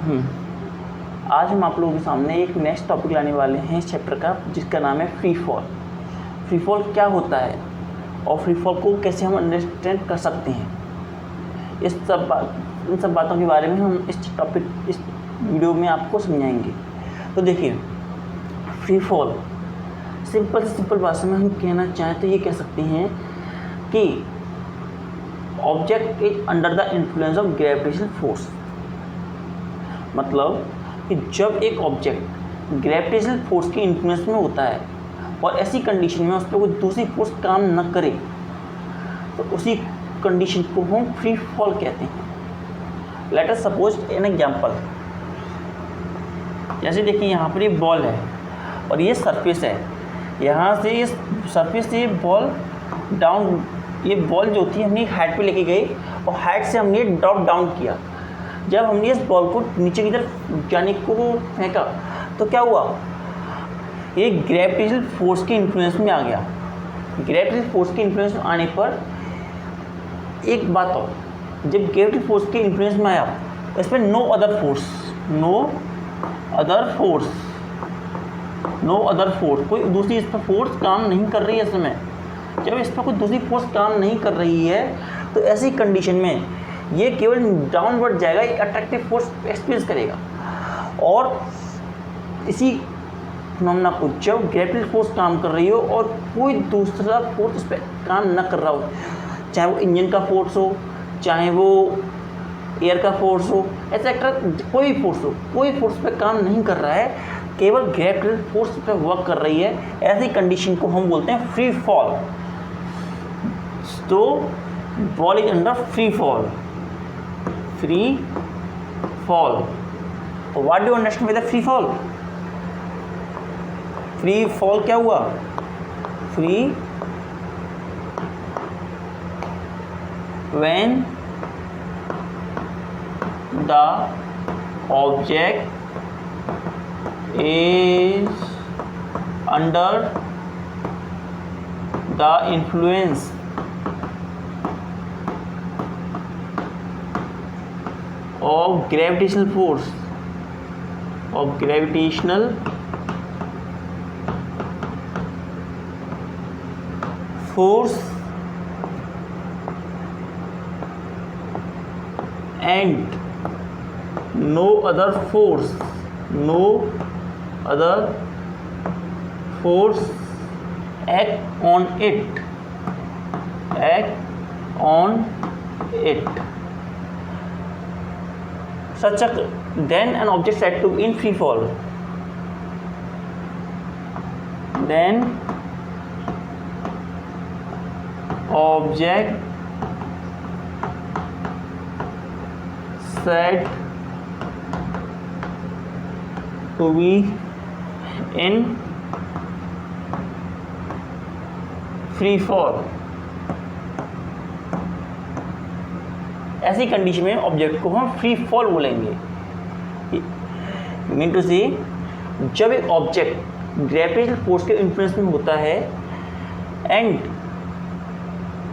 आज हम आप लोगों के सामने एक नेक्स्ट टॉपिक लाने वाले हैं इस चैप्टर का, जिसका नाम है फ्री फॉल। फ्री फॉल क्या होता है और फ्री फॉल को कैसे हम अंडरस्टैंड कर सकते हैं, इन सब बातों के बारे में हम इस वीडियो में आपको समझाएंगे। तो देखिए, फ्री फॉल सिंपल से सिंपल भाषा में हम कहना चाहें तो ये कह सकते हैं कि object is under the influence of gravitational force. मतलब कि जब एक ऑब्जेक्ट ग्रेविटेशनल फोर्स के इन्फ्लुएंस में होता है और ऐसी कंडीशन में उस पर कोई दूसरी फोर्स काम न करे तो उसी कंडीशन को हम फ्री फॉल कहते हैं। Let us suppose an example, जैसे देखिए यहाँ पर ये बॉल है और ये सरफेस है। यहाँ से इस सरफेस से बॉल डाउन, ये बॉल जो थी हमने हाइट पे लेके गए और हाइट से हमने ड्रॉप डाउन किया। जब हमने इस बॉल को नीचे की तरफ जाने को फेंका तो क्या हुआ, ये ग्रेविटेशनल फोर्स के इन्फ्लुएंस में आ गया। ग्रेविटेशनल फोर्स के इन्फ्लुएंस में आने पर एक बात और, जब ग्रेविटेशनल फोर्स के इन्फ्लुएंस में आया इस पर नो अदर फोर्स, कोई दूसरी इस पर फोर्स काम नहीं कर रही है। इस समय जब इस पर कोई दूसरी फोर्स काम नहीं कर रही है तो ऐसी कंडीशन में ये केवल डाउनवर्ड जाएगा, एक अट्रैक्टिव फोर्स एक्सपीरियंस करेगा। और इसी फिनोमेना को जब ग्रेविटेशनल फोर्स काम कर रही हो और कोई दूसरा फोर्स इस पर काम न कर रहा हो, चाहे वो इंजन का फोर्स हो, चाहे वो एयर का फोर्स हो, एक्सेट्रा, कोई फोर्स पे काम नहीं कर रहा है, केवल ग्रेविटेशनल फोर्स पे वर्क कर रही है, ऐसी कंडीशन को हम बोलते हैं फ्री फॉल। तो ball is under free fall. What do you understand with the free fall? Free fall क्या हुआ? Free when the object is under the influence of gravitational force and no other force act on it, then an object said to be in free fall. Then object said to be in free fall। ऐसी condition में object को हम free fall बोलेंगे। Mean to say, जब एक object gravitational force के influence में होता है and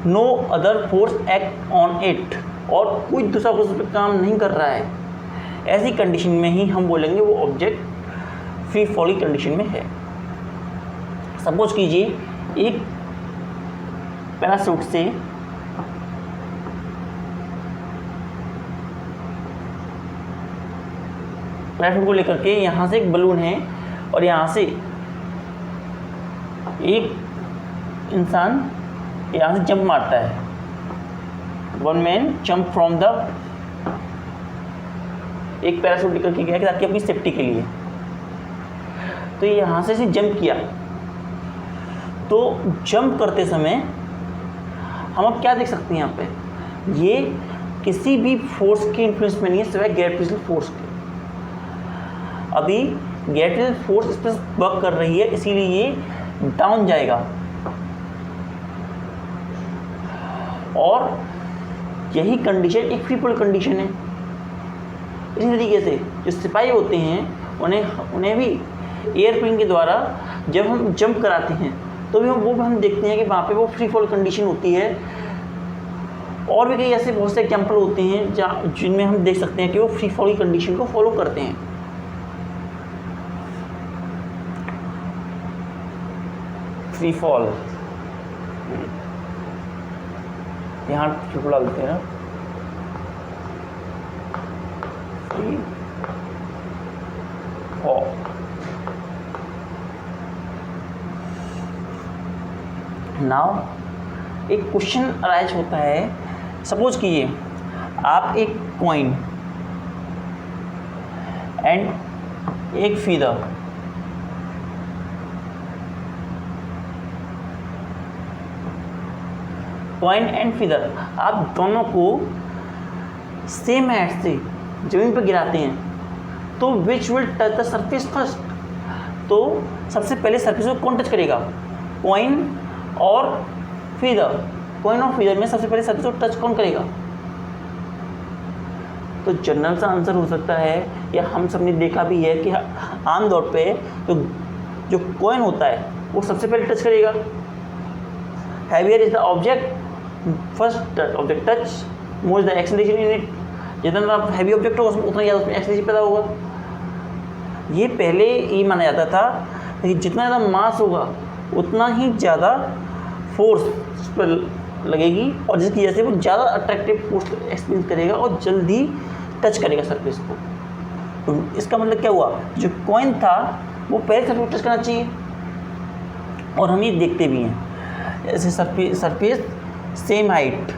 no other force act on it, और कोई दूसरा फोर्स पर काम नहीं कर रहा है, ऐसी कंडीशन में ही हम बोलेंगे वो ऑब्जेक्ट फ्री फॉल की कंडीशन में है। सपोज कीजिए एक पैराशूट से को लेकर के यहाँ से एक बलून है और यहाँ से एक इंसान यहाँ से जंप मारता है। One man jump from the, एक पैराशूट लेकर के गया कि ताकि अपनी सेफ्टी के लिए, तो ये यहाँ से जंप किया। तो जंप करते समय हम अब क्या देख सकते हैं, यहाँ पे ये किसी भी फोर्स के इन्फ्लुएंस में नहीं है सिवाय ग्रेविटेशनल फोर्स के। अभी ग्रेविटेशनल फोर्स इस पर वर्क कर रही है, इसीलिए ये डाउन जाएगा। और यही कंडीशन एक फ्री फॉल कंडीशन है। इसी तरीके से जो सिपाही होते हैं उन्हें भी एयरप्लेन के द्वारा जब हम जंप कराते हैं तो भी हम देखते हैं कि वहाँ पे वो फ्री फॉल कंडीशन होती है और भी कई ऐसे बहुत से एग्जाम्पल होते हैं जहाँ जिनमें हम देख सकते हैं कि वो फ्री फॉल की कंडीशन को फॉलो करते हैं। फ्री फॉल, यहाँ छोटा डाल देते हैं ना, फ्री फॉल। नाउ एक क्वेश्चन अराइज होता है, सपोज कीजिए आप एक कॉइन एंड एक फीदर कॉइन एंड फीदर आप दोनों को सेम हाइट से जमीन पर गिराते हैं, तो which will touch the surface first, तो सबसे पहले सरफेस को कौन टच करेगा, कॉइन और फीदर। कॉइन और फीदर में सबसे पहले सरफेस को टच कौन करेगा, तो जनरल सा आंसर हो सकता है, या हम सब ने देखा भी है कि आमतौर पे तो जो कॉइन होता है वो सबसे पहले टच करेगा। Heavier is the object, first object touch, more is the acceleration in it. जितना हैवी ऑब्जेक्ट होगा उतना ज़्यादा उसमें एक्सेलरेशन पैदा होगा। ये पहले ये माना जाता था कि जितना ज़्यादा मास होगा उतना ही ज़्यादा फोर्स उस पर लगेगी, और जिसकी वजह से वो ज़्यादा अट्रैक्टिव फोर्स एक्सपीरियंस करेगा और जल्दी टच करेगा सरफेस को। तो इसका मतलब क्या हुआ, जो कॉइन था वो पहले सरफेस को टच करना चाहिए, और हम ये देखते भी हैं ऐसे सरफेस सेम हाइट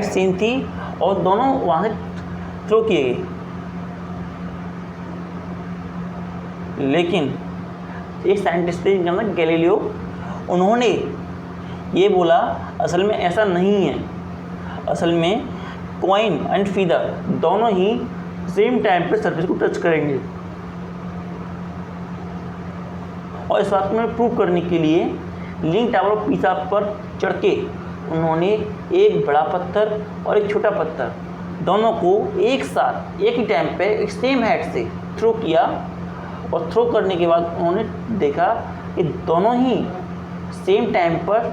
सेम थी और दोनों वहाँ से थ्रो किए गए, लेकिन एक साइंटिस्ट थे जिनका नाम गैलीलियो, उन्होंने ये बोला असल में ऐसा नहीं है, असल में कॉइन एंड फीदर दोनों ही सेम टाइम पे सरफेस को टच करेंगे। और इस बात में प्रूव करने के लिए लीनिंग टावर ऑफ पीसा पर चढ़ के उन्होंने एक बड़ा पत्थर और एक छोटा पत्थर दोनों को एक साथ एक ही टाइम पे एक सेम हाइट से थ्रो किया, और थ्रो करने के बाद उन्होंने देखा कि दोनों ही सेम टाइम पर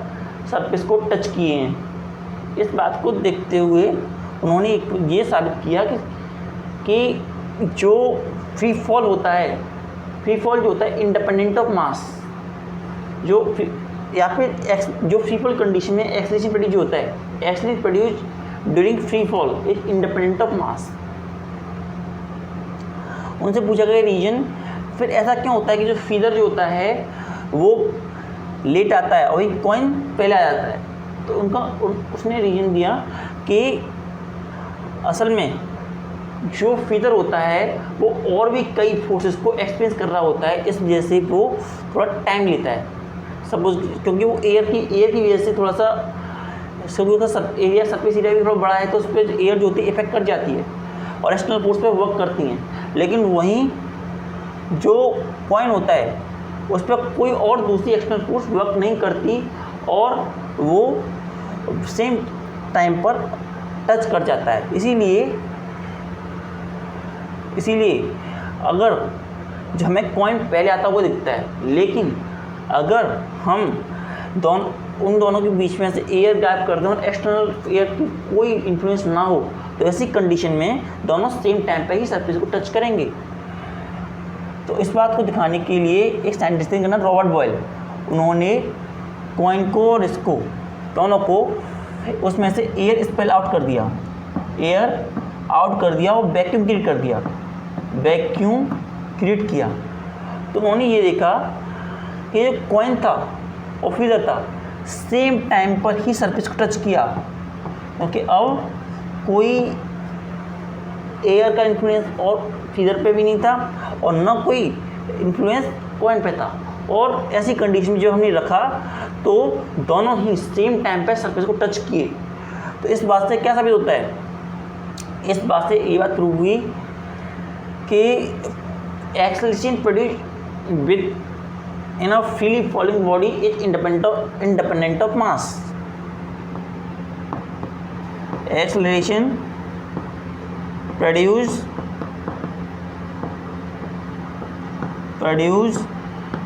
सरफेस को टच किए हैं। इस बात को देखते हुए उन्होंने ये साबित किया कि जो फ्री फॉल होता है, फ्री फॉल जो होता है इंडिपेंडेंट ऑफ मास, जो या फिर जो फ्री फॉल कंडीशन में एक्सेलरेशन प्रोड्यूस होता है, acceleration produce during free fall is independent of mass. उनसे पूछा गया रीजन, फिर ऐसा क्यों होता है कि जो फीदर जो होता है वो लेट आता है और वही कॉइन पहले आ जाता है, तो उसने रीजन दिया कि असल में जो फीदर होता है वो और भी कई फोर्सेस को एक्सपीरियंस कर रहा होता है, इस वजह से वो थोड़ा टाइम लेता है। सपोज क्योंकि वो एयर की वजह से थोड़ा सा एरिया सरफेस एरिया भी थोड़ा बड़ा है, तो उस पर एयर जो होती है इफेक्ट कर जाती है और एक्सटर्नल फोर्स पे वर्क करती हैं, लेकिन वहीं जो कॉइन होता है उस पर कोई और दूसरी एक्सटर्नल फोर्स वर्क नहीं करती और वो सेम टाइम पर टच कर जाता है। इसीलिए अगर जो हमें कॉइन पहले आता है वो दिखता है, लेकिन अगर हम उन दोनों के बीच में से एयर गैप कर दें और एक्सटर्नल एयर की कोई इन्फ्लुएंस ना हो, तो ऐसी कंडीशन में दोनों सेम टाइम पे ही सरफेस को टच करेंगे। तो इस बात को दिखाने के लिए एक साइंटिस्ट का नाम रॉबर्ट बॉयल, उन्होंने कॉइन को और इसको दोनों को उसमें से एयर स्पेल आउट कर दिया, और वैक्यूम क्रिएट किया। तो उन्होंने ये देखा कि जो कॉइन था और फीदर था सेम टाइम पर ही सरफेस को टच किया, क्योंकि अब कोई एयर का इन्फ्लुएंस और फीदर पे भी नहीं था और ना कोई इन्फ्लुएंस कॉइन पे था, और ऐसी कंडीशन में जो हमने रखा तो दोनों ही सेम टाइम पे सरफेस को टच किए। तो इस बात से क्या साबित होता है, इस बात से ये बात प्रूव हुई कि acceleration produce with in a freely falling body is independent of mass. Acceleration produce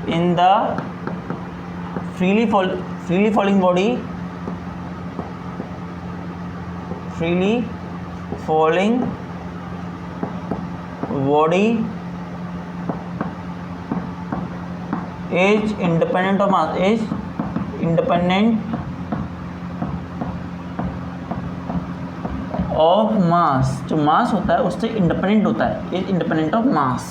in the freely falling body is independent of मास, जो मास होता है उससे इंडिपेंडेंट होता है, इज इंडिपेंडेंट ऑफ मास।